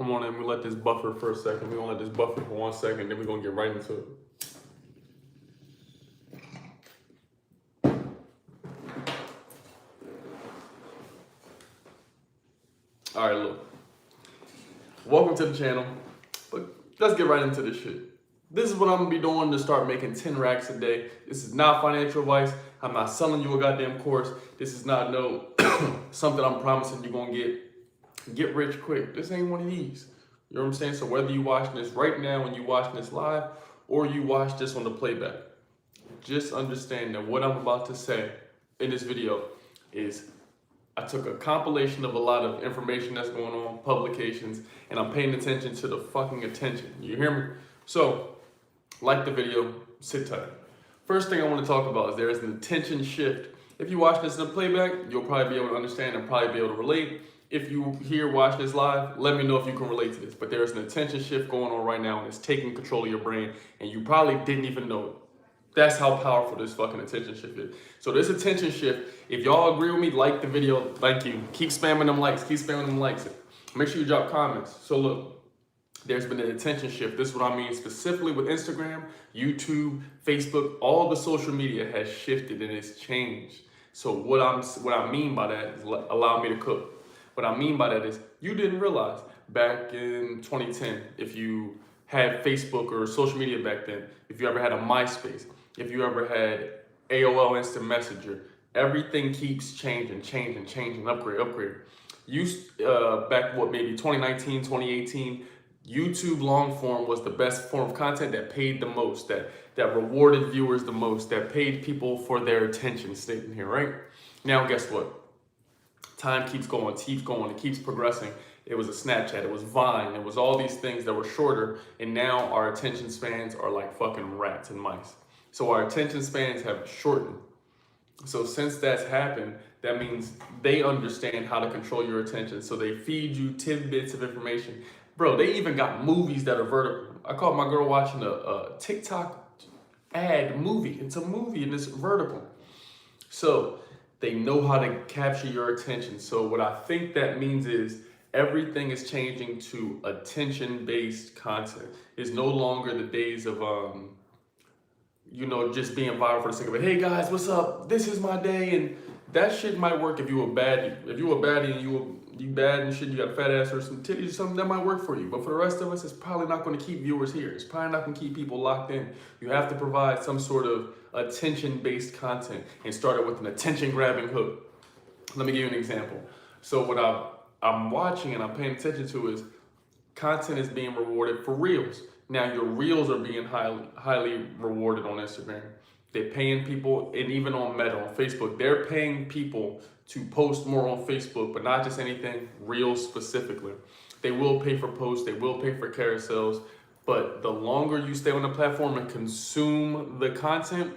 Come on in, we let this buffer for a second. We're gonna let this buffer for 1 second, then we're gonna get right into it. All right, look. Welcome to the channel. But let's get right into this shit. This is what I'm gonna be doing to start making 10 racks a day. This is not financial advice. I'm not selling you a goddamn course. This is not no something I'm promising you're gonna get rich quick. This ain't one of these. You know what I'm saying? So whether you watching this right now when you watching this live or you watch this on the playback, just understand that what I'm about to say in this video is I took a compilation of a lot of information that's going on, publications, and I'm paying attention to the fucking attention. You hear me? So, like the video, sit tight. First thing I want to talk about is there is an attention shift. If you watch this in the playback, you'll probably be able to understand and probably be able to relate. If you here watch this live, let me know if you can relate to this. But there's an attention shift going on right now and it's taking control of your brain and you probably didn't even know it. That's how powerful this fucking attention shift is. So this attention shift, if y'all agree with me, like the video, thank you. Keep spamming them likes, keep spamming them likes. Make sure you drop comments. So look, there's been an attention shift. This is what I mean specifically with Instagram, YouTube, Facebook, all the social media has shifted and it's changed. So what I mean by that is allow me to cook. What I mean by that is you didn't realize back in 2010, if you had Facebook or social media back then, if you ever had a MySpace, if you ever had AOL Instant Messenger, everything keeps changing, upgrade. Back maybe 2019, 2018, YouTube long form was the best form of content that paid the most, that rewarded viewers the most, that paid people for their attention sitting here, right? Now, guess what? Time keeps going, it keeps progressing. It was a Snapchat, it was Vine, it was all these things that were shorter, and now our attention spans are like fucking rats and mice. So our attention spans have shortened. So since that's happened, that means they understand how to control your attention. So they feed you tidbits of information. Bro, they even got movies that are vertical. I caught my girl watching a TikTok ad movie. It's a movie and it's vertical. So they know how to capture your attention. So what I think that means is everything is changing to attention-based content. It's no longer the days of just being viral for the sake of it. Hey guys, what's up? This is my day, and that shit might work if you a baddie. If you a baddie and you bad and shit, you got a fat ass or some titties or something, that might work for you. But for the rest of us, it's probably not going to keep viewers here. It's probably not going to keep people locked in. You have to provide some sort of attention-based content and start it with an attention-grabbing hook. Let me give you an example. So what I'm watching and I'm paying attention to is content is being rewarded for reels. Now your reels are being highly rewarded on Instagram. They're paying people, and even on Meta, on Facebook, they're paying people to post more on Facebook, but not just anything, reels specifically. They will pay for posts, they will pay for carousels, but the longer you stay on the platform and consume the content,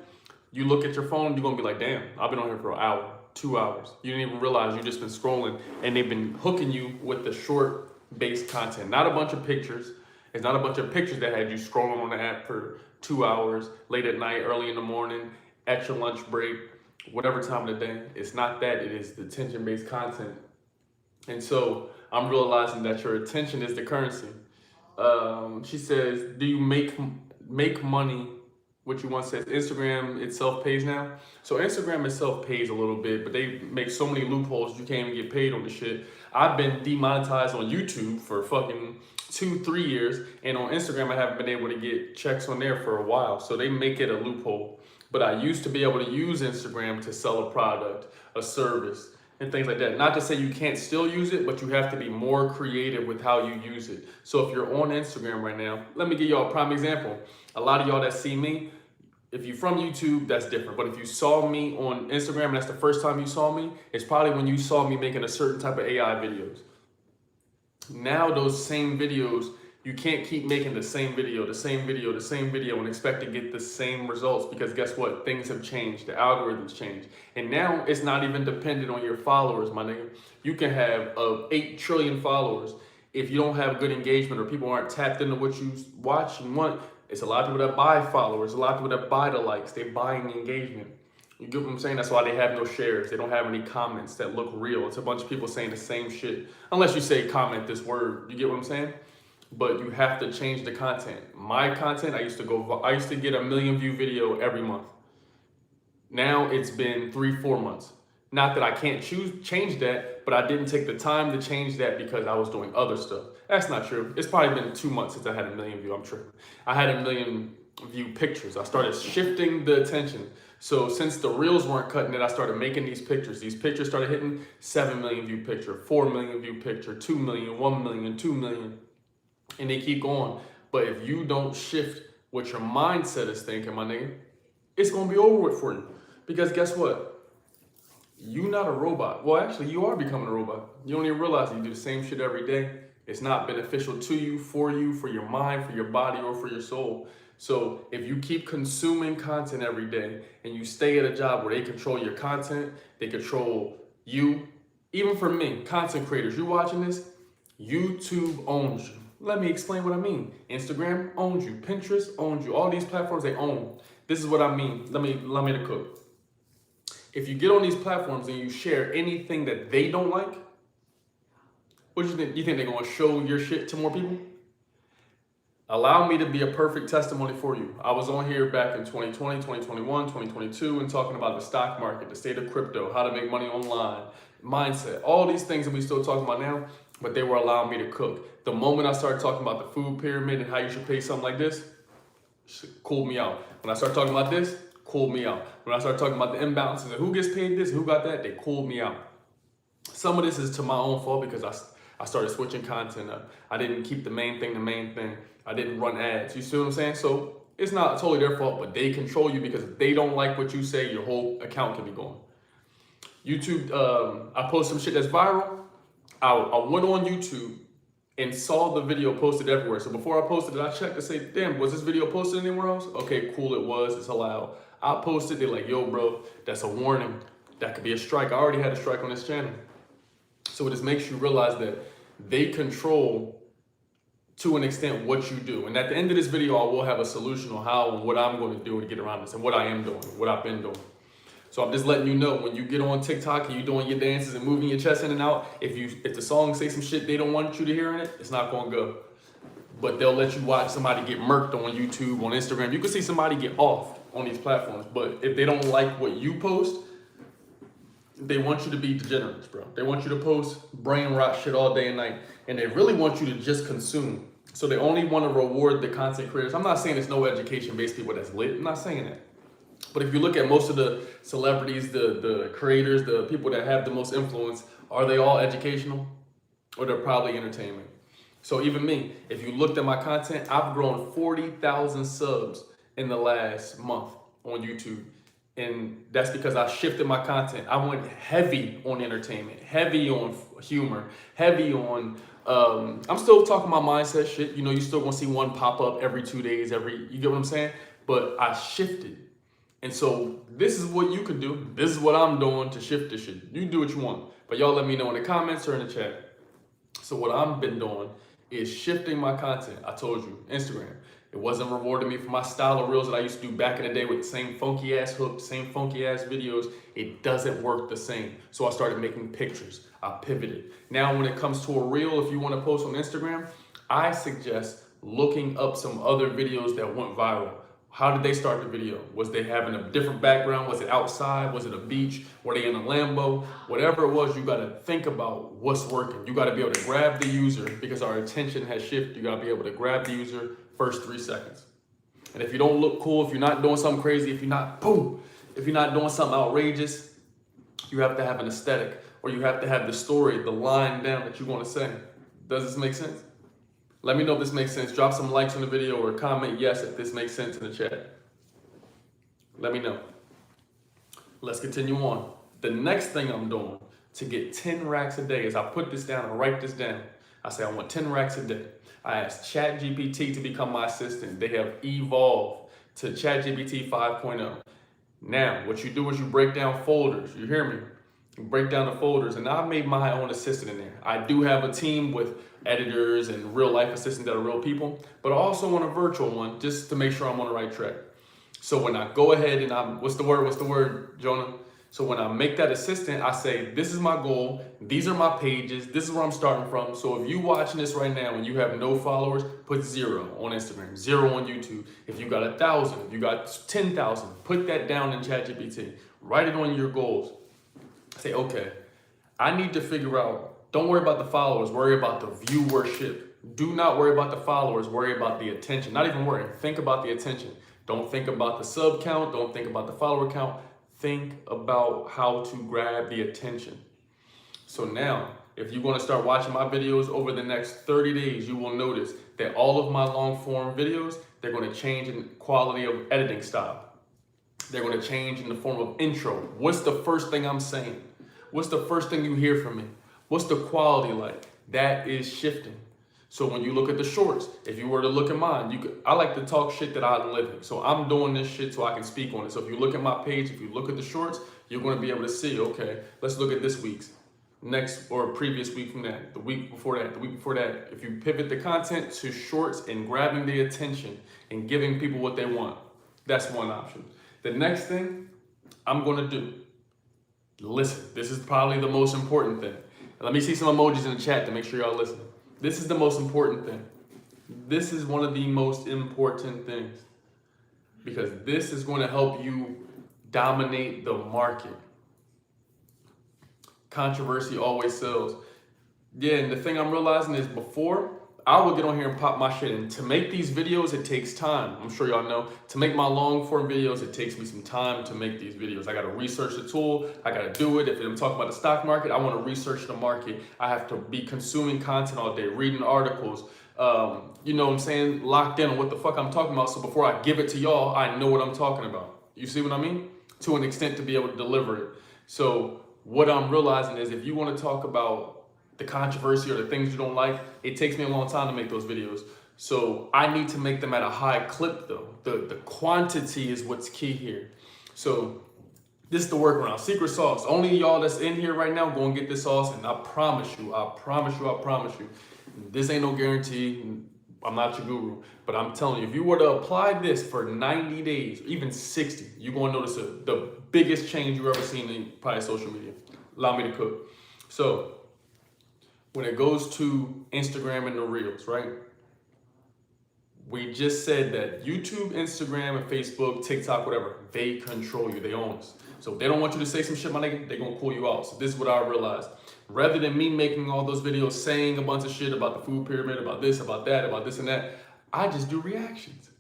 you look at your phone, you're gonna be like, damn, I've been on here for an hour, 2 hours. You didn't even realize you just been scrolling, and they've been hooking you with the short-based content, not a bunch of pictures. It's not a bunch of pictures that had you scrolling on the app for 2 hours, late at night, early in the morning, at your lunch break, whatever time of the day. It's not that, it is the attention-based content. And so I'm realizing that your attention is the currency. She says, do you make money? What you once said, Instagram itself pays now. So Instagram itself pays a little bit, but they make so many loopholes you can't even get paid on the shit. I've been demonetized on YouTube for fucking 2-3 years, and on Instagram I haven't been able to get checks on there for a while. So they make it a loophole. But I used to be able to use Instagram to sell a product, a service, and things like that. Not to say you can't still use it, but you have to be more creative with how you use it. So if you're on Instagram right now, let me give y'all a prime example. A lot of y'all that see me, if you're from YouTube, that's different. But if you saw me on Instagram and that's the first time you saw me, it's probably when you saw me making a certain type of AI videos. Now those same videos, you can't keep making the same video and expect to get the same results, because guess what? Things have changed. The algorithms changed. And now it's not even dependent on your followers, my nigga. You can have 8 trillion followers. If you don't have good engagement or people aren't tapped into what you watch and want, it's a lot of people that buy followers, a lot of people that buy the likes, they're buying engagement. You get what I'm saying? That's why they have no shares. They don't have any comments that look real. It's a bunch of people saying the same shit. Unless you say comment this word. You get what I'm saying? But you have to change the content. My content, I used to get a 1 million view video every month. Now it's been 3-4 months. Not that I can't change that, but I didn't take the time to change that because I was doing other stuff. That's not true. It's probably been 2 months since I had a 1 million view. I'm tripping. I had a 1 million view pictures. I started shifting the attention. So since the reels weren't cutting it, I started making these pictures. These pictures started hitting 7 million view picture, 4 million view picture, 2 million, 1 million, 2 million, and they keep going. But if you don't shift what your mindset is thinking, my nigga, it's gonna be over with for you. Because guess what? You're not a robot. Well, actually, you are becoming a robot. You don't even realize you do the same shit every day. It's not beneficial to you, for your mind, for your body, or for your soul. So if you keep consuming content every day and you stay at a job where they control your content, they control you. Even for me, content creators, you watching this, YouTube owns you. Let me explain what I mean. Instagram owns you. Pinterest owns you. All these platforms, they own. This is what I mean. Let me to cook. If you get on these platforms and you share anything that they don't like, what do you think? You think they're gonna show your shit to more people? Allow me to be a perfect testimony for you. I was on here back in 2020, 2021, 2022, and talking about the stock market, the state of crypto, how to make money online, mindset, all these things that we still talking about now, but they were allowing me to cook. The moment I started talking about the food pyramid and how you should pay something like this, cooled me out. When I started talking about this, cooled me out. When I started talking about the imbalances and who gets paid this, who got that, they cooled me out. Some of this is to my own fault because I started switching content up. I didn't keep the main thing. I didn't run ads. You see what I'm saying? So it's not totally their fault, but they control you because if they don't like what you say, your whole account can be gone. YouTube, I post some shit that's viral. I went on YouTube and saw the video posted everywhere. So before I posted it, I checked to say, damn, was this video posted anywhere else? Okay, cool, it was, it's allowed. I posted, they're like, yo, bro, that's a warning. That could be a strike. I already had a strike on this channel. So it just makes you realize that they control, to an extent, what you do. And at the end of this video, I will have a solution on how and what I'm going to do to get around this and what I am doing, what I've been doing. So I'm just letting you know, when you get on TikTok and you're doing your dances and moving your chest in and out, if the song say some shit they don't want you to hear in it, it's not going to go. But they'll let you watch somebody get murked on YouTube, on Instagram. You can see somebody get off on these platforms. But if they don't like what you post, they want you to be degenerates, bro. They want you to post brain rot shit all day and night. And they really want you to just consume. So they only want to reward the content creators. I'm not saying there's no education-based people that's lit. I'm not saying that. But if you look at most of the celebrities, the creators, the people that have the most influence, are they all educational? Or they're probably entertainment? So even me, if you looked at my content, I've grown 40,000 subs in the last month on YouTube. And that's because I shifted my content. I went heavy on entertainment, heavy on humor, heavy on, I'm still talking about mindset shit. You know, you still gonna see one pop up every 2 days, you get what I'm saying? But I shifted. And so this is what you could do. This is what I'm doing to shift this shit. You do what you want. But y'all let me know in the comments or in the chat. So what I've been doing is shifting my content. I told you, Instagram. It wasn't rewarding me for my style of reels that I used to do back in the day with the same funky ass hooks, same funky ass videos. It doesn't work the same. So I started making pictures. I pivoted. Now when it comes to a reel, if you want to post on Instagram, I suggest looking up some other videos that went viral. How did they start the video? Was they having a different background? Was it outside? Was it a beach? Were they in a Lambo? Whatever it was, you got to think about what's working. You got to be able to grab the user because our attention has shifted. You got to be able to grab the user first 3 seconds. And if you don't look cool, if you're not doing something crazy, if you're not doing something outrageous, you have to have an aesthetic, or you have to have the story, the line down that you want to say. Does this make sense? Let me know if this makes sense. Drop some likes on the video or comment yes if this makes sense in the chat. Let me know. Let's continue on. The next thing I'm doing to get 10 racks a day is I put this down and write this down. I say I want 10 racks a day. I asked ChatGPT to become my assistant. They have evolved to ChatGPT 5.0. Now, what you do is you break down folders. You hear me? You break down the folders, and I've made my own assistant in there. I do have a team with editors and real life assistants that are real people, but I also want a virtual one just to make sure I'm on the right track. So when I go ahead and what's the word, Jonah? So when I make that assistant, I say, this is my goal. These are my pages. This is where I'm starting from. So if you watching this right now and you have no followers, put 0 on Instagram, 0 on YouTube. If you got 1,000, if you got 10,000, put that down in ChatGPT. Write it on your goals. Say, okay, I need to figure out, don't worry about the followers, worry about the viewership. Do not worry about the followers, worry about the attention. Not even worry, think about the attention. Don't think about the sub count, don't think about the follower count. Think about how to grab the attention. So now, if you're going to start watching my videos over the next 30 days, you will notice that all of my long form videos, they're going to change in quality of editing style. They're going to change in the form of intro. What's the first thing I'm saying? What's the first thing you hear from me? What's the quality like? That is shifting. So when you look at the shorts, if you were to look at mine, I like to talk shit that I'm living. So I'm doing this shit so I can speak on it. So if you look at my page, if you look at the shorts, you're going to be able to see, okay, let's look at this week's, next or previous week from that, the week before that, the week before that. If you pivot the content to shorts and grabbing the attention and giving people what they want, that's one option. The next thing I'm going to do, listen, this is probably the most important thing. Let me see some emojis in the chat to make sure y'all listening. This is the most important thing. This is one of the most important things because this is going to help you dominate the market. Controversy always sells. Yeah, and the thing I'm realizing is before, I would get on here and pop my shit. And to make these videos, it takes time. I'm sure y'all know. To make my long form videos, it takes me some time to make these videos. I got to research the tool. I got to do it. If I'm talking about the stock market, I want to research the market. I have to be consuming content all day, reading articles. You know what I'm saying? Locked in on what the fuck I'm talking about. So before I give it to y'all, I know what I'm talking about. You see what I mean? To an extent to be able to deliver it. So what I'm realizing is if you want to talk about the controversy or the things you don't like, it takes me a long time to make those videos. So I need to make them at a high clip though. The quantity is what's key here. So this is the workaround. Secret sauce. Only y'all that's in here right now go and get this sauce, and I promise you, this ain't no guarantee. I'm not your guru, but I'm telling you, if you were to apply this for 90 days, even 60, you're going to notice the biggest change you've ever seen in probably social media. Allow me to cook. So when it goes to Instagram and the Reels, right? We just said that YouTube, Instagram, and Facebook, TikTok, whatever, they control you, they own us. So if they don't want you to say some shit, my nigga, they're gonna call you out. So this is what I realized. Rather than me making all those videos saying a bunch of shit about the food pyramid, about this and that, I just do reactions.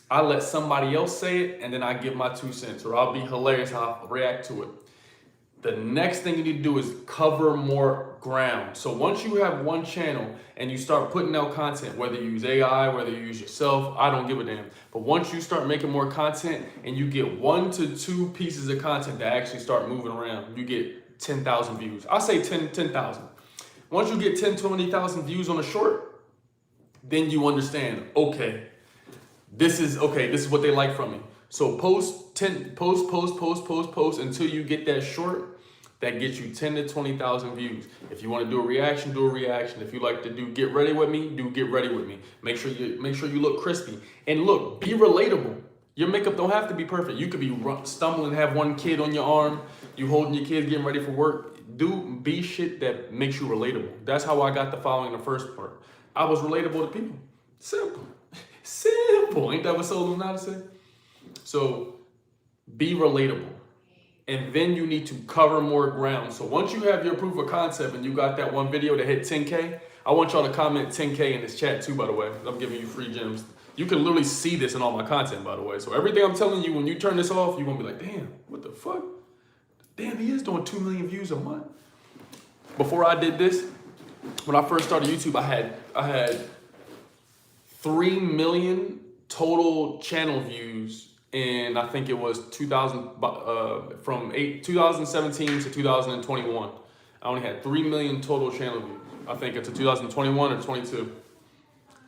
I let somebody else say it, and then I give my 2 cents, or I'll be hilarious how I react to it. The next thing you need to do is cover more ground. So once you have one channel and you start putting out content, whether you use AI, whether you use yourself, I don't give a damn. But once you start making more content and you get 1 to 2 pieces of content that actually start moving around, you get 10,000 views. I say 10,000. Once you get 10, 20,000 views on a short, then you understand, okay, this is what they like from me. So post until you get that short. That gets you 10 to 20,000 views. If you want to do a reaction, do a reaction. If you like to do get ready with me, do get ready with me. Make sure you look crispy. And look, be relatable. Your makeup don't have to be perfect. You could be stumbling, have one kid on your arm, you holding your kid, getting ready for work. Be shit that makes you relatable. That's how I got the following in the first part. I was relatable to people. Simple. Simple. Ain't that what Solo now to say? So be relatable. And then you need to cover more ground. So once you have your proof of concept and you got that one video that hit 10K, I want y'all to comment 10K in this chat too, by the way. I'm giving you free gems. You can literally see this in all my content, by the way. So everything I'm telling you, when you turn this off, you're gonna be like, damn, what the fuck? Damn, he is doing 2 million views a month. Before I did this, when I first started YouTube, I had 3 million total channel views. And I think it was 2017 to 2021. I only had 3 million total channel views. I think it's 2021 or 22.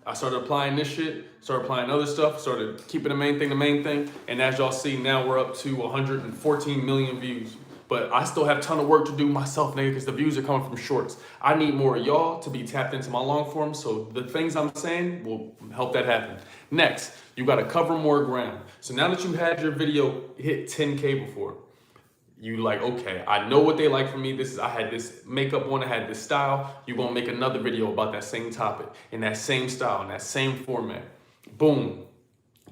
I started applying this shit, started applying other stuff, started keeping the main thing. And as y'all see, now we're up to 114 million views. But I still have a ton of work to do myself, nigga, because the views are coming from shorts. I need more of y'all to be tapped into my long form, so the things I'm saying will help that happen. Next, you gotta cover more ground. So now that you had your video hit 10K before, you like, okay, I know what they like from me. I had this makeup on, I had this style. You're gonna make another video about that same topic, in that same style, in that same format. Boom.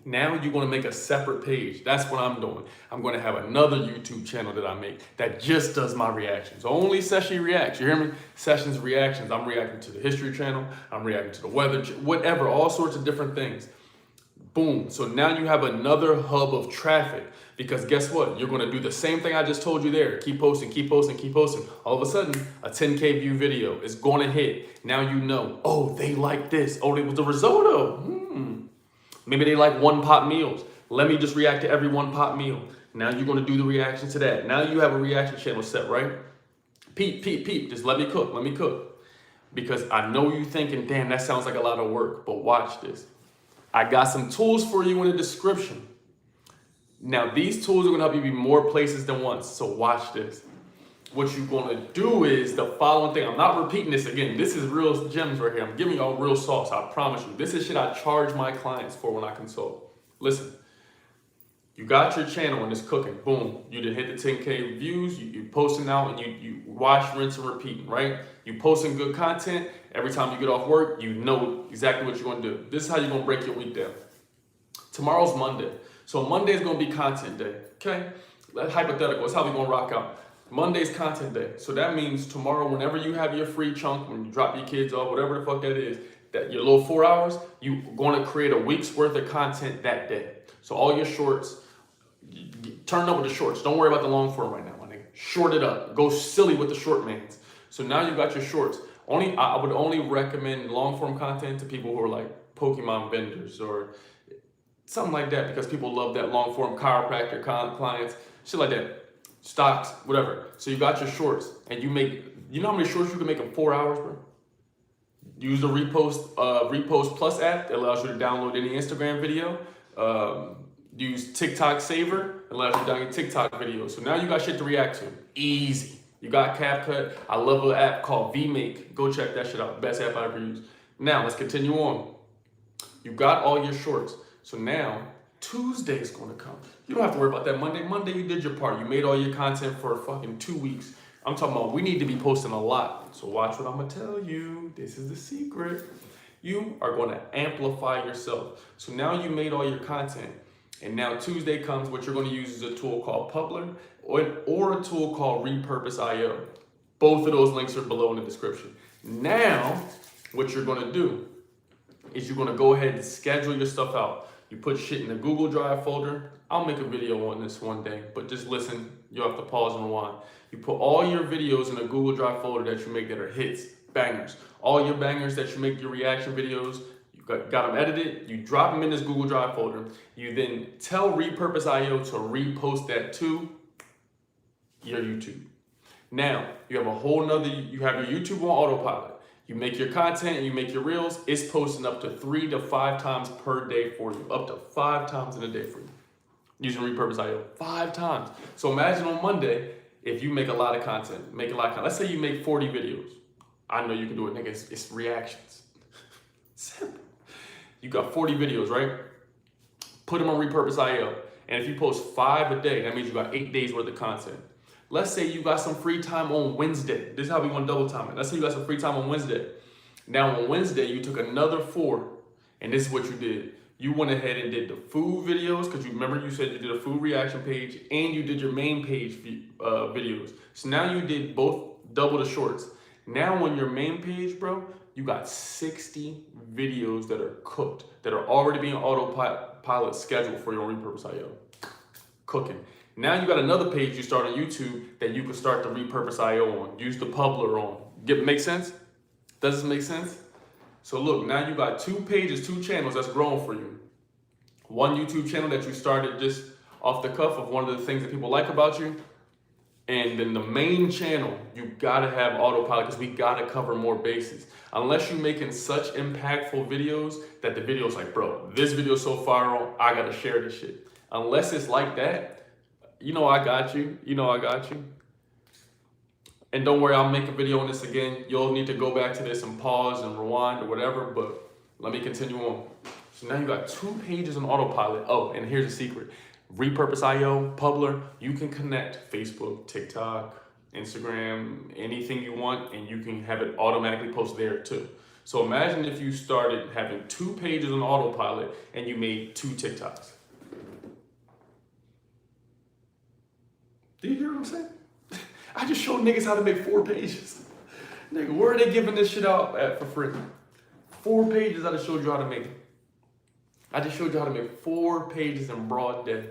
Now you're gonna make a separate page. That's what I'm doing. I'm gonna have another YouTube channel that I make that just does my reactions. Only Seshi Reacts, you hear me? Sessions Reactions. I'm reacting to the History Channel, I'm reacting to the weather, whatever, all sorts of different things. Boom. So now you have another hub of traffic, because guess what? You're gonna do the same thing I just told you there. Keep posting, keep posting, keep posting. All of a sudden, a 10K view video is gonna hit. Now you know, oh, they like this. Oh, it was the risotto. Maybe they like one pot meals. Let me just react to every one pot meal. Now you're gonna do the reaction to that. Now you have a reaction channel set, right? Peep, peep, peep, just let me cook, let me cook. Because I know you thinking, damn, that sounds like a lot of work, but watch this. I got some tools for you in the description. Now these tools are gonna help you be more places than once, so watch this. What you're gonna do is the following thing. I'm not repeating this again. This is real gems right here. I'm giving y'all real sauce, I promise you. This is shit I charge my clients for when I consult. Listen, you got your channel and it's cooking. Boom, you did hit the 10K views, you posting out and you wash, rinse, and repeat, right? You posting good content. Every time you get off work, you know exactly what you're gonna do. This is how you're gonna break your week down. Tomorrow's Monday. So Monday is gonna be content day, okay? That's hypothetical, that's how we're gonna rock out. Monday's content day. So that means tomorrow, whenever you have your free chunk, when you drop your kids off, whatever the fuck that is, that your little 4 hours, you're gonna create a week's worth of content that day. So all your shorts, turn up with the shorts. Don't worry about the long form right now, my nigga. Short it up. Go silly with the short mans. So now you got your shorts. I would only recommend long form content to people who are like Pokemon vendors or something like that, because people love that long form chiropractor clients, shit like that. Stocks, whatever. So you got your shorts and you know how many shorts you can make in 4 hours, bro? Use the Repost Plus app that allows you to download any Instagram video. Use TikTok Saver, that allows you to download TikTok videos. So now you got shit to react to. Easy. You got CapCut. I love an app called VMake. Go check that shit out. Best app I ever used. Now let's continue on. You got all your shorts. So now Tuesday's gonna come. You don't have to worry about that Monday. Monday, you did your part. You made all your content for fucking 2 weeks. I'm talking about we need to be posting a lot. So watch what I'm gonna tell you. This is the secret. You are gonna amplify yourself. So now you made all your content. And now Tuesday comes, what you're gonna use is a tool called Publer or a tool called Repurpose.io. Both of those links are below in the description. Now, what you're gonna do is you're gonna go ahead and schedule your stuff out. You put shit in the Google Drive folder. I'll make a video on this one day, but just listen, you'll have to pause and rewind. You put all your videos in a Google Drive folder that you make that are hits, bangers. All your bangers that you make your reaction videos, you got them edited, you drop them in this Google Drive folder. You then tell Repurpose.io to repost that to your YouTube. Now, you have you have your YouTube on autopilot. You make your content, you make your reels, it's posting up to 3 to 5 times per day for you. Up to 5 times in a day for you. Using Repurpose.io, 5 times. So imagine on Monday, if you make a lot of content, let's say you make 40 videos. I know you can do it, nigga, it's reactions. Simple. You got 40 videos, right? Put them on Repurpose.io. And if you post 5 a day, that means you got 8 days worth of content. Let's say you got some free time on Wednesday. This is how we want to double time it. Let's say you got some free time on Wednesday. Now on Wednesday, you took another 4, and this is what you did. You went ahead and did the food videos, because you remember you said you did a food reaction page, and you did your main page videos. So now you did both, double the shorts. Now on your main page, bro, you got 60 videos that are cooked, that are already being autopilot scheduled for your Repurpose.io. Cooking. Now you got another page you start on YouTube that you can start the Repurpose.io on. Use the Publer on. Make sense? Does this make sense? So look, now you got 2 pages, 2 channels that's growing for you. One YouTube channel that you started just off the cuff of one of the things that people like about you. And then the main channel, you gotta have autopilot, because we gotta cover more bases. Unless you're making such impactful videos that the video's like, bro, this video's so far on, I gotta share this shit. Unless it's like that, you know I got you. You know I got you. And don't worry, I'll make a video on this again. You'll need to go back to this and pause and rewind or whatever, but let me continue on. So now you got 2 pages on autopilot. Oh, and here's a secret. Repurpose.io, Publer, you can connect Facebook, TikTok, Instagram, anything you want, and you can have it automatically post there too. So imagine if you started having 2 pages on autopilot and you made 2 TikToks. Do you hear what I'm saying? I just showed niggas how to make 4 pages. Nigga, where are they giving this shit out at for free? 4 pages I just showed you how to make it. I just showed you how to make 4 pages in broad day.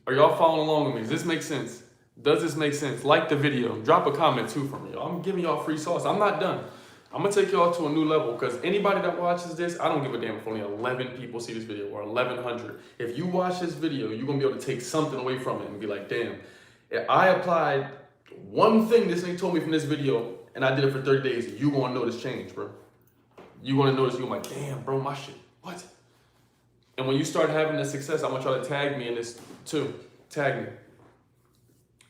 Are y'all following along with me? Does this make sense? Does this make sense? Like the video. Drop a comment too from me. I'm giving y'all free sauce. I'm not done. I'm gonna take y'all to a new level because anybody that watches this, I don't give a damn if only 11 people see this video or 1,100. If you watch this video, you're gonna be able to take something away from it and be like, damn, if I applied one thing this nigga told me from this video and I did it for 30 days, you gonna notice change, bro. You gonna notice, you're like, damn, bro, my shit, what? And when you start having the success, I'm gonna try to tag me in this too. Tag me.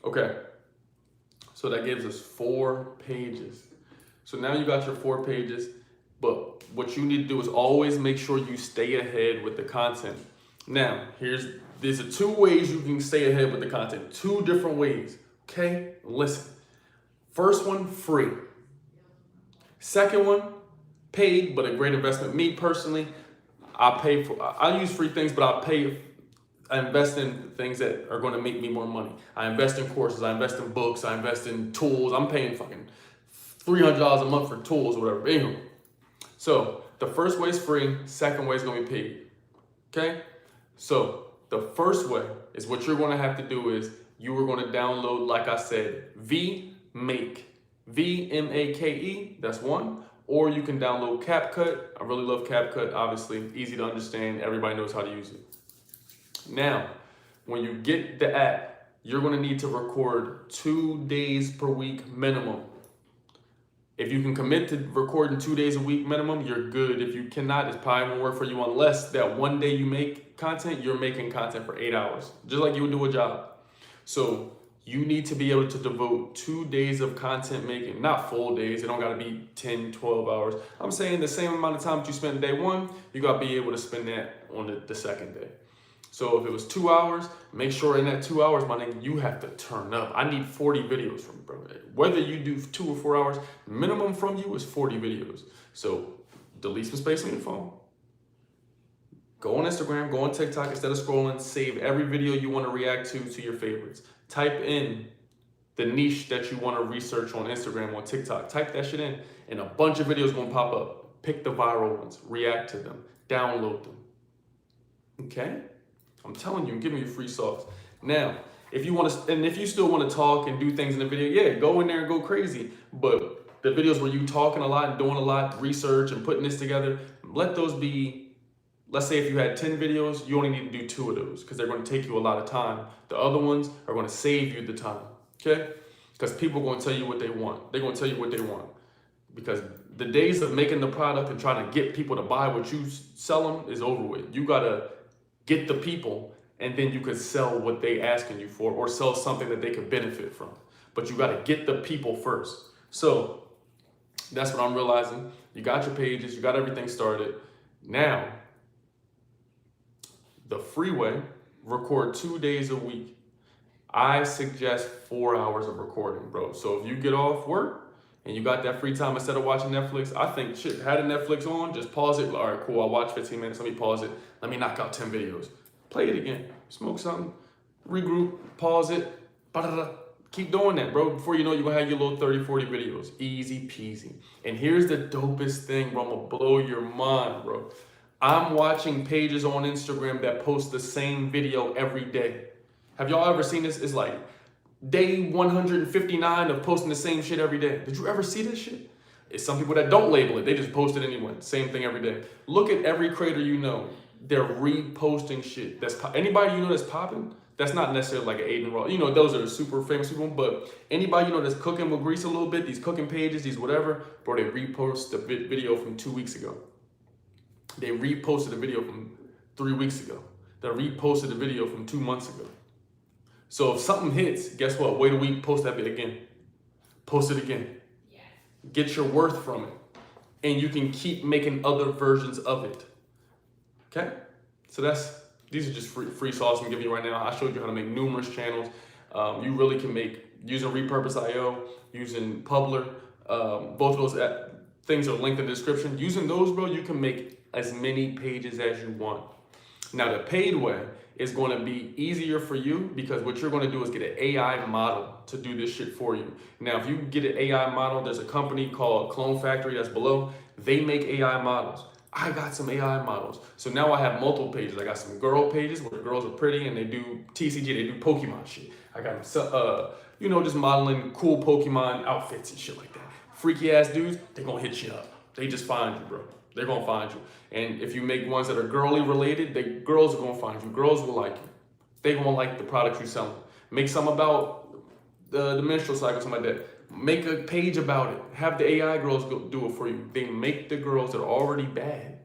Okay, so that gives us 4 pages. So now you got your 4 pages, but what you need to do is always make sure you stay ahead with the content. Now, these are 2 ways you can stay ahead with the content. 2 different ways, okay? Listen. First one, free. Second one, paid, but a great investment. Me personally, I use free things, but I invest in things that are going to make me more money. I invest in courses, I invest in books, I invest in tools. I'm paying fucking $300 a month for tools or whatever. Anyway, so the first way is free, second way is going to be paid. Okay? So the first way is what you're going to have to do is you are going to download, like I said, VMake. VMAKE, that's one. Or you can download CapCut. I really love CapCut, obviously. Easy to understand. Everybody knows how to use it. Now, when you get the app, you're going to need to record 2 days per week minimum. If you can commit to recording 2 days a week minimum, you're good. If you cannot, it's probably won't work for you unless that one day you make content, you're making content for 8 hours, just like you would do a job. So you need to be able to devote 2 days of content making, not full days. It don't got to be 10, 12 hours. I'm saying the same amount of time that you spend day one, you got to be able to spend that on the second day. So if it was 2 hours, make sure in that 2 hours, my nigga, you have to turn up. I need 40 videos from you, bro. Whether you do 2 or 4 hours, minimum from you is 40 videos. So delete some space on your phone. Go on Instagram, go on TikTok, instead of scrolling, save every video you want to react to your favorites. Type in the niche that you want to research on Instagram or TikTok. Type that shit in, and a bunch of videos going to pop up. Pick the viral ones, react to them, download them. Okay? I'm telling you, I'm giving you free sauce. Now, if you want to, and if you still want to talk and do things in the video, yeah, go in there and go crazy. But the videos where you talking a lot and doing a lot, research and putting this together, let those be, let's say if you had 10 videos, you only need to do 2 of those because they're going to take you a lot of time. The other ones are going to save you the time, okay? Because people are going to tell you what they want. They're going to tell you what they want. Because the days of making the product and trying to get people to buy what you sell them is over with. You got to get the people, and then you could sell what they asking you for or sell something that they could benefit from. But you got to get the people first. So that's what I'm realizing. You got your pages, you got everything started. Now, the free way, record 2 days a week. I suggest 4 hours of recording, bro. So if you get off work and you got that free time instead of watching Netflix, I think shit, had a Netflix on, just pause it. All right, cool, I'll watch 15 minutes, let me pause it. Let me knock out 10 videos. Play it again, smoke something, regroup, pause it, keep doing that, bro. Before you know, you're gonna have your little 30, 40 videos, easy peasy. And here's the dopest thing, bro, I'm gonna blow your mind, bro. I'm watching pages on Instagram that post the same video every day. Have y'all ever seen this? It's like day 159 of posting the same shit every day. Did you ever see this shit? It's some people that don't label it. They just post it anyway. Same thing every day. Look at every creator you know. They're reposting shit. That's anybody you know that's popping. That's not necessarily like an Aiden Ross. You know, those are super famous people. But anybody you know that's cooking with grease a little bit, these cooking pages, these whatever, bro, they repost the video from 2 weeks ago. They reposted a video from 3 weeks ago. They reposted a video from 2 months ago. So if something hits, guess what? Wait a week, post that bit again. Post it again. Get your worth from it. And you can keep making other versions of it. Okay? So these are just free sauce I'm giving you right now. I showed you how to make numerous channels. You really can make, using Repurpose.io, using Publer, both of those things are linked in the description. Using those, bro, you can make as many pages as you want. Now, the paid way is going to be easier for you because what you're going to do is get an AI model to do this shit for you. Now, if you get an AI model, there's a company called Clone Factory that's below. They make AI models. I got some AI models. So now I have multiple pages. I got some girl pages where the girls are pretty and they do TCG, they do Pokemon shit. I got them, just modeling cool Pokemon outfits and shit like that. Freaky ass dudes, they gonna hit you up. They just find you, bro. They're gonna find you. And if you make ones that are girly related, the girls are gonna find you. Girls will like you. They gonna like the products you selling. Make some about the menstrual cycle, something like that. Make a page about it. Have the AI girls go do it for you. They make the girls that are already bad.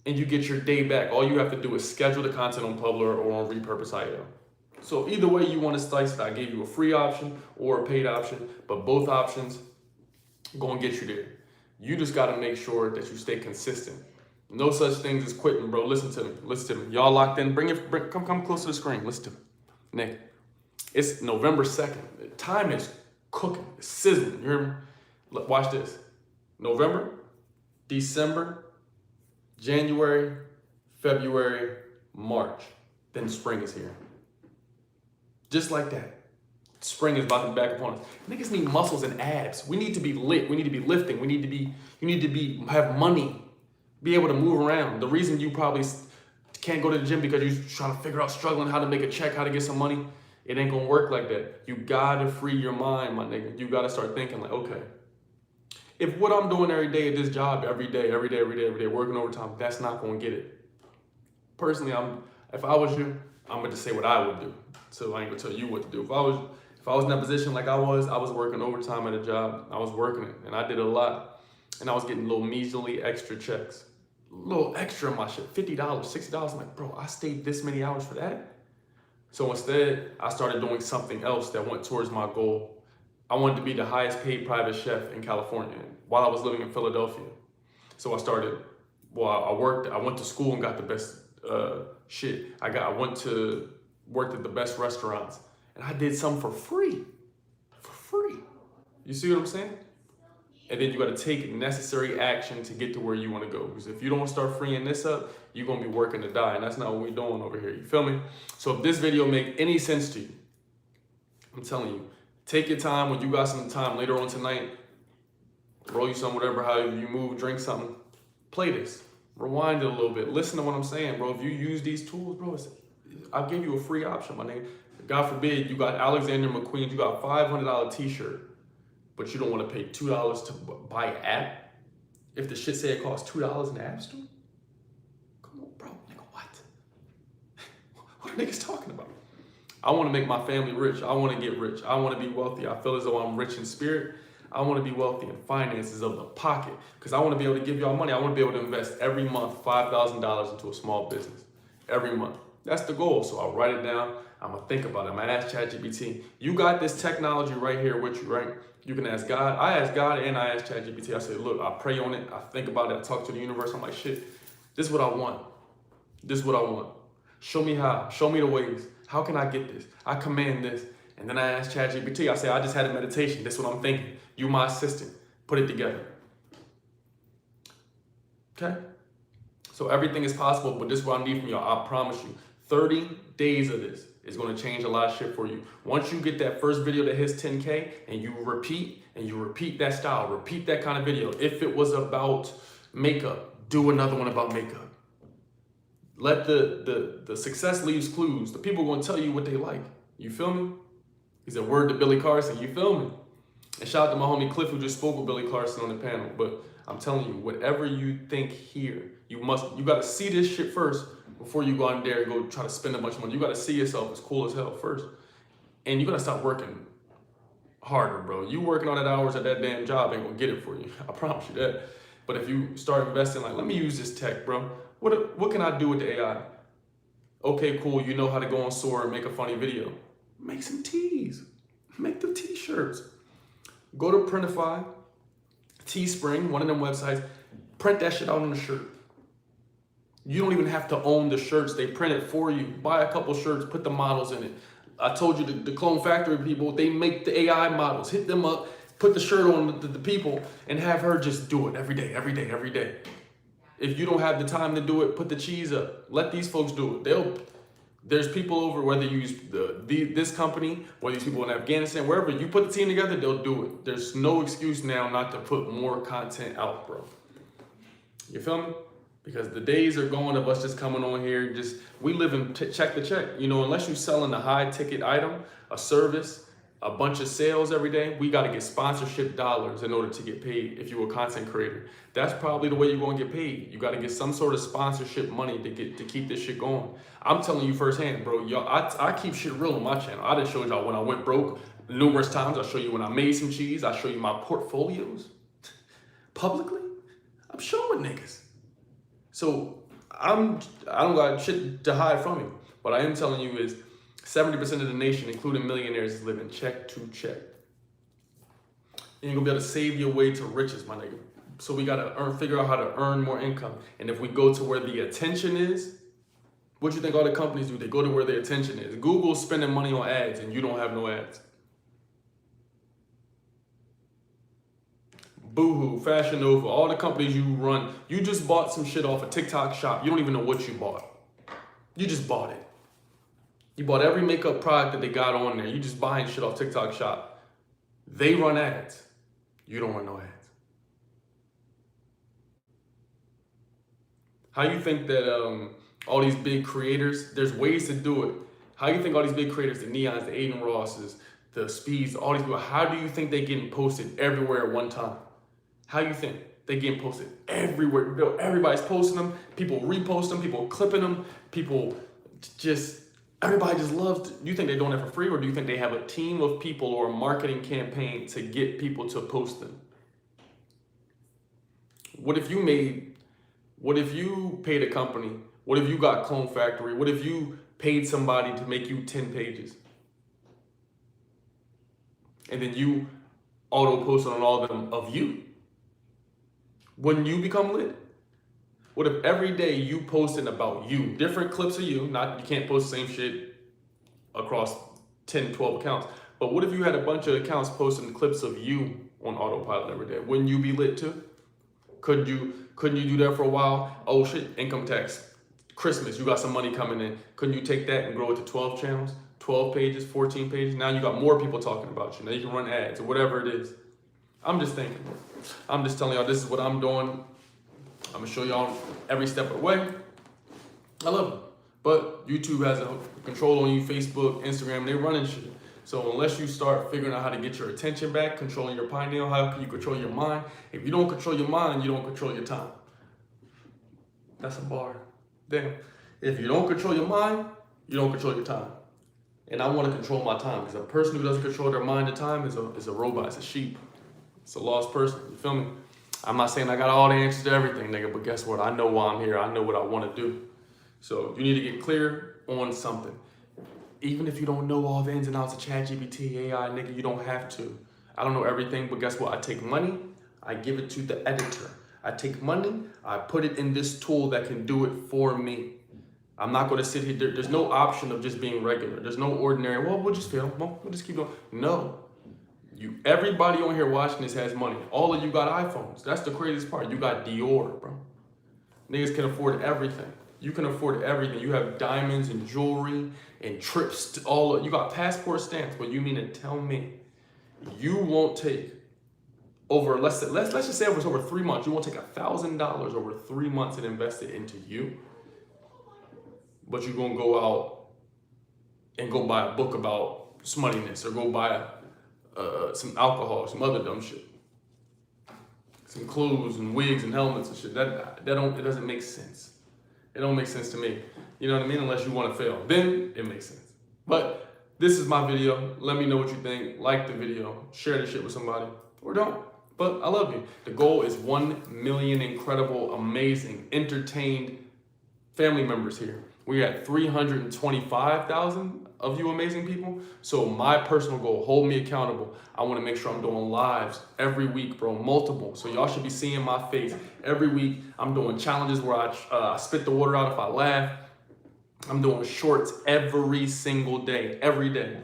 And you get your day back. All you have to do is schedule the content on Publer or on Repurpose.io. So either way you want to slice it, I gave you a free option or a paid option, but both options gonna get you there. You just gotta make sure that you stay consistent. No such things as quitting, bro. Listen to me. Listen to me. Y'all locked in. Come close to the screen. Listen to me. Nick, it's November 2nd. Time is cooking. It's sizzling. You hear me? Look, watch this. November, December, January, February, March. Then spring is here. Just like that. Spring is about to be back upon us. Niggas need muscles and abs. We need to be lit. We need to be lifting. You need to have money. Be able to move around. The reason you probably can't go to the gym because you're trying to figure out, struggling how to make a check, how to get some money. It ain't gonna work like that. You gotta free your mind, my nigga. You gotta start thinking like, okay, if what I'm doing every day at this job, every day, working overtime, that's not gonna get it. Personally, if I was you, I'm gonna just say what I would do. So I ain't gonna tell you what to do. If I was in that position like I was working overtime at a job. I was working it, and I did a lot, and I was getting little measly extra checks, a little extra in my shit, $50, $60. I'm like, bro, I stayed this many hours for that. So instead, I started doing something else that went towards my goal. I wanted to be the highest paid private chef in California while I was living in Philadelphia. So I went to school and got the best shit. Worked at the best restaurants, and I did some for free. You see what I'm saying? And then you got to take necessary action to get to where you want to go. Because if you don't start freeing this up, you're going to be working to die. And that's not what we're doing over here. You feel me? So if this video make any sense to you, I'm telling you, take your time. When you got some time later on tonight, roll you some, whatever, however you move, drink something, play this. Rewind it a little bit. Listen to what I'm saying, bro. If you use these tools, bro, I'll give you a free option, my nigga. God forbid you got Alexander McQueen, you got a $500 t-shirt, but you don't want to pay $2 to buy an app? If the shit say it costs $2 in the app store? Come on, bro, nigga, what? What are niggas talking about? I want to make my family rich. I want to get rich. I want to be wealthy. I feel as though I'm rich in spirit. I want to be wealthy in finances of the pocket because I want to be able to give y'all money. I want to be able to invest every month $5,000 into a small business every month. That's the goal. So I'll write it down. I'm going to think about it. I'm going to ask ChatGPT. You got this technology right here with you, right? You can ask God. I asked God and I asked ChatGPT. I said, look, I pray on it. I think about it. I talk to the universe. I'm like, shit, this is what I want. This is what I want. Show me how. Show me the ways. How can I get this? I command this. And then I asked ChatGPT. I say, I just had a meditation. This is what I'm thinking. You my assistant. Put it together. Okay? So everything is possible, but this is what I need from y'all. I promise you. 30 days of this is going to change a lot of shit for you. Once you get that first video that hits 10K and you repeat that style, repeat that kind of video. If it was about makeup, do another one about makeup. Let the success leaves clues. The people are going to tell you what they like. You feel me? He said, word to Billy Carson. You feel me? And shout out to my homie Cliff who just spoke with Billy Carson on the panel. But I'm telling you, whatever you think here, you got to see this shit first before you go out there and go try to spend a bunch of money. You got to see yourself as cool as hell first. And you got to stop working harder, bro. You working on that hours at that damn job ain't going to get it for you. I promise you that. But if you start investing, like, let me use this tech, bro. What can I do with the AI? Okay, cool, you know how to go on Sora and make a funny video. Make some tees. Make the t-shirts. Go to Printify, Teespring, one of them websites, print that shit out on a shirt. You don't even have to own the shirts. They print it for you. Buy a couple shirts, put the models in it. I told you the Clone Factory people, they make the AI models. Hit them up, put the shirt on the people, and have her just do it every day, every day, every day. If you don't have the time to do it, put the cheese up. Let these folks do it. There's people over, whether you use this company, or these people in Afghanistan, wherever, you put the team together, they'll do it. There's no excuse now not to put more content out, bro. You feel me? Because the days are going of us just coming on here, we live in check to check. You know, unless you're selling a high ticket item, a service, a bunch of sales every day, we got to get sponsorship dollars in order to get paid if you're a content creator. That's probably the way you're going to get paid. You got to get some sort of sponsorship money to keep this shit going. I'm telling you firsthand, bro. Y'all, I keep shit real on my channel. I just showed y'all when I went broke numerous times. I'll show you when I made some cheese. I'll show you my portfolios publicly. I'm showing niggas. So I don't got shit to hide from you. What I am telling you is 70% of the nation, including millionaires, is living check to check. You ain't gonna be able to save your way to riches, my nigga. So we gotta figure out how to earn more income. And if we go to where the attention is, what you think all the companies do? They go to where the attention is. Google's spending money on ads and you don't have no ads. Boohoo, Fashion Nova, all the companies you run, you just bought some shit off a TikTok shop. You don't even know what you bought. You just bought it. You bought every makeup product that they got on there. You just buying shit off TikTok shop. They run ads. You don't run no ads. How you think that all these big creators, there's ways to do it. How you think all these big creators, the Neons, the Aiden Rosses, the Speeds, all these people, how do you think they getting posted everywhere at one time? How you think they getting posted everywhere? Everybody's posting them. People repost them. People clipping them. Everybody just loves. You think they're doing it for free, or do you think they have a team of people or a marketing campaign to get people to post them? What if you paid a company? What if you got Clone Factory? What if you paid somebody to make you 10 pages? And then you auto posted on all of them of you? Wouldn't you become lit? What if every day you posting about you, different clips of you, you can't post the same shit across 10, 12 accounts, but what if you had a bunch of accounts posting clips of you on autopilot every day? Wouldn't you be lit too? Couldn't you do that for a while? Oh shit, income tax, Christmas, you got some money coming in. Couldn't you take that and grow it to 12 channels, 12 pages, 14 pages? Now you got more people talking about you. Now you can run ads or whatever it is. I'm just thinking. I'm just telling y'all this is what I'm doing. I'm gonna show y'all every step of the way. I love it. But YouTube has a control on you, Facebook, Instagram, they running shit. So unless you start figuring out how to get your attention back, controlling your pineal, how can you control your mind? If you don't control your mind, you don't control your time. That's a bar. Damn. If you don't control your mind, you don't control your time. And I want to control my time, because a person who doesn't control their mind and time is a robot, it's a sheep. It's a lost person, you feel me? I'm not saying I got all the answers to everything, nigga, but guess what? I know why I'm here. I know what I want to do. So you need to get clear on something. Even if you don't know all the ins and outs of ChatGPT, AI, nigga, you don't have to. I don't know everything, but guess what? I take money, I give it to the editor. I take money, I put it in this tool that can do it for me. I'm not going to sit here. There's no option of just being regular. There's no ordinary, well, we'll just film. We'll just keep going. No. Everybody on here watching this has money. All of you got iPhones. That's the craziest part. You got Dior, bro. Niggas can afford everything. You can afford everything. You have diamonds and jewelry and trips to you got passport stamps, but you mean to tell me you won't take over, let's just say it was over 3 months, you won't take $1,000 over 3 months and invest it into you, but you're gonna go out and go buy a book about smutiness, or go buy some alcohol, some other dumb shit, some clothes and wigs and helmets and shit. It doesn't make sense. It don't make sense to me. You know what I mean? Unless you want to fail, then it makes sense. But this is my video. Let me know what you think. Like the video, share the shit with somebody, or don't. But I love you. The goal is 1 million incredible, amazing, entertained family members here. We're at 325,000 of you amazing people. So my personal goal, hold me accountable. I want to make sure I'm doing lives every week, bro, multiple. So y'all should be seeing my face every week. I'm doing challenges where I spit the water out if I laugh. I'm doing shorts every single day, every day.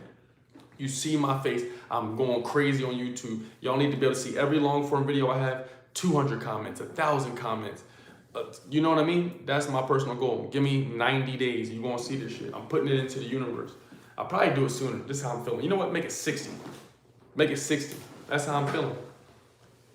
You see my face. I'm going crazy on YouTube. Y'all need to be able to see every long form video I have, 200 comments, 1,000 comments. You know what I mean? That's my personal goal. Give me 90 days. You're going to see this shit. I'm putting it into the universe. I'll probably do it sooner. This is how I'm feeling. You know what? Make it 60. Make it 60. That's how I'm feeling.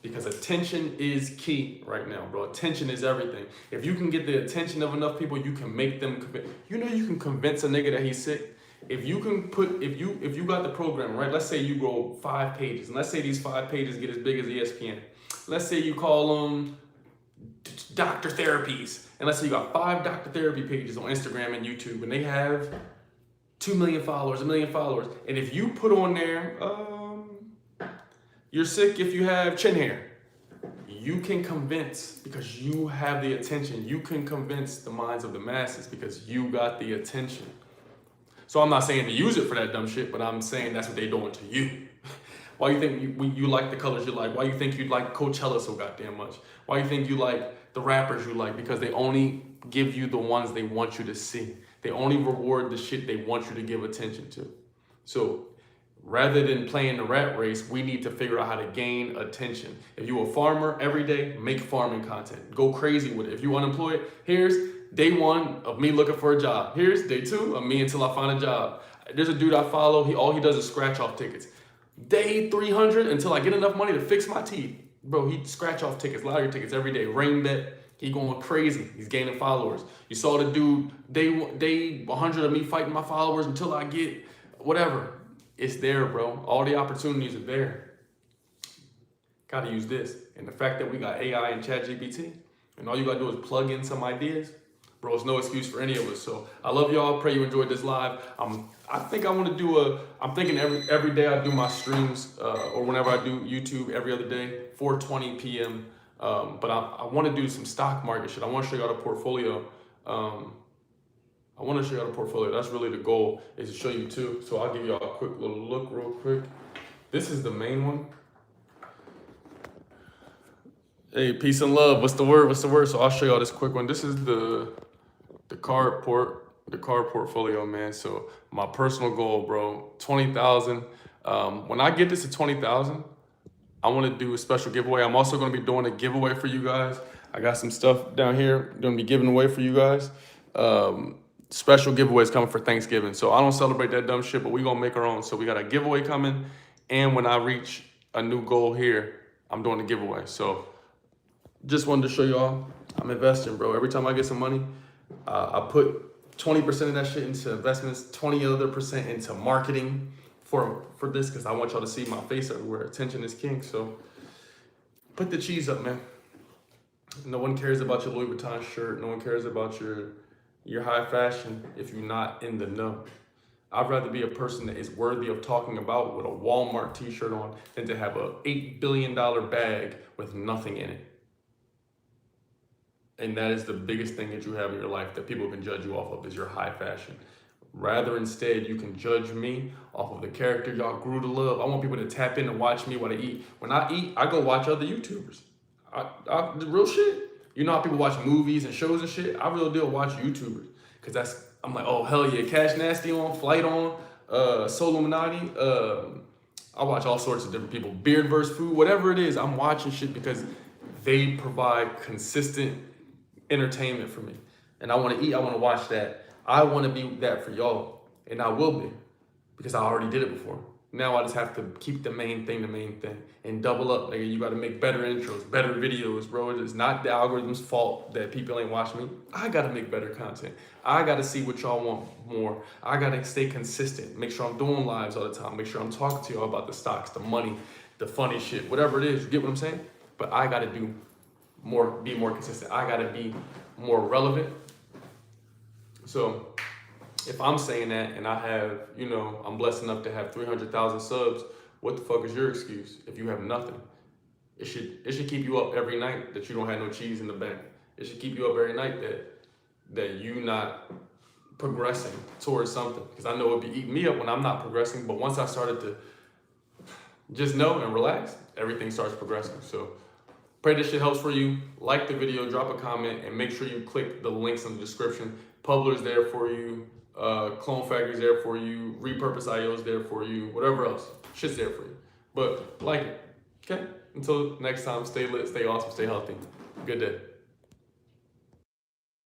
Because attention is key right now, bro. Attention is everything. If you can get the attention of enough people, you can make them convince. You know you can convince a nigga that he's sick. If you can put, if you got the program, right? Let's say you go 5 pages. And let's say these 5 pages get as big as ESPN. Let's say you call them doctor therapies. And let's say you got 5 doctor therapy pages on Instagram and YouTube. And they have 2 million followers, 1 million followers. And if you put on there, you're sick if you have chin hair. You can convince because you have the attention. You can convince the minds of the masses because you got the attention. So I'm not saying to use it for that dumb shit, but I'm saying that's what they're doing to you. Why you think you like the colors you like? Why you think you like Coachella so goddamn much? Why you think you like the rappers you like? Because they only give you the ones they want you to see. They only reward the shit they want you to give attention to. So rather than playing the rat race, we need to figure out how to gain attention. If you're a farmer, every day, make farming content. Go crazy with it. If you're unemployed, here's day 1 of me looking for a job. Here's day 2 of me until I find a job. There's a dude I follow, all he does is scratch off tickets. Day 300 until I get enough money to fix my teeth. Bro, he scratch off tickets, lottery tickets every day. Rain bet, he going crazy. He's gaining followers. You saw the dude, day 100 of me fighting my followers until I get whatever. It's there, bro. All the opportunities are there. Gotta use this. And the fact that we got AI and ChatGPT, and all you gotta do is plug in some ideas, bro, it's no excuse for any of us. So I love y'all. Pray you enjoyed this live. I think I want to do I'm thinking every day I do my streams, or whenever I do YouTube every other day, 4:20 p.m. But I want to do some stock market shit. I want to show y'all the portfolio. That's really the goal, is to show you too. So I'll give y'all a quick little look real quick. This is the main one. Hey, peace and love. What's the word? So I'll show y'all this quick one. This is the card portfolio, man. So my personal goal, bro, 20,000. When I get this to 20,000, I want to do a special giveaway. I'm also going to be doing a giveaway for you guys. I got some stuff down here I'm going to be giving away for you guys. Special giveaways coming for Thanksgiving. So I don't celebrate that dumb shit, but we gonna make our own. So we got a giveaway coming. And when I reach a new goal here, I'm doing a giveaway. So just wanted to show y'all I'm investing, bro. Every time I get some money, I put 20% of that shit into investments, 20% into marketing for this, because I want y'all to see my face everywhere. Attention is king. So put the cheese up, man. No one cares about your Louis Vuitton shirt. No one cares about your high fashion if you're not in the know. I'd rather be a person that is worthy of talking about with a Walmart t-shirt on than to have a $8 billion bag with nothing in it. And that is the biggest thing that you have in your life that people can judge you off of, is your high fashion. Rather, instead, you can judge me off of the character y'all grew to love. I want people to tap in and watch me while I eat. When I eat, I go watch other YouTubers. The real shit. You know how people watch movies and shows and shit? I really do watch YouTubers. Because I'm like, oh, hell yeah, Cash Nasty on, Flight on, Soluminati. I watch all sorts of different people. Beard vs. Food, whatever it is, I'm watching shit because they provide consistent entertainment for me. And I want to eat, I want to watch that. I want to be that for y'all. And I will be. Because I already did it before. Now I just have to keep the main thing, and double up. Like, you got to make better intros, better videos, bro. It's not the algorithm's fault that people ain't watching me. I got to make better content. I got to see what y'all want more. I got to stay consistent. Make sure I'm doing lives all the time. Make sure I'm talking to y'all about the stocks, the money, the funny shit, whatever it is. You get what I'm saying? But I got to do more, be more consistent. I got to be more relevant. So if I'm saying that and I have, I'm blessed enough to have 300,000 subs, what the fuck is your excuse if you have nothing? It should keep you up every night that you don't have no cheese in the bank. It should keep you up every night that you not progressing towards something, because I know it'd be eating me up when I'm not progressing. But once I started to just know and relax, everything starts progressing. So pray this shit helps for you. Like the video, drop a comment, and make sure you click the links in the description. Publer's there for you. Clone Factory's there for you. Repurpose IO's there for you. Whatever else, shit's there for you. But like it, okay? Until next time, stay lit, stay awesome, stay healthy. Good day.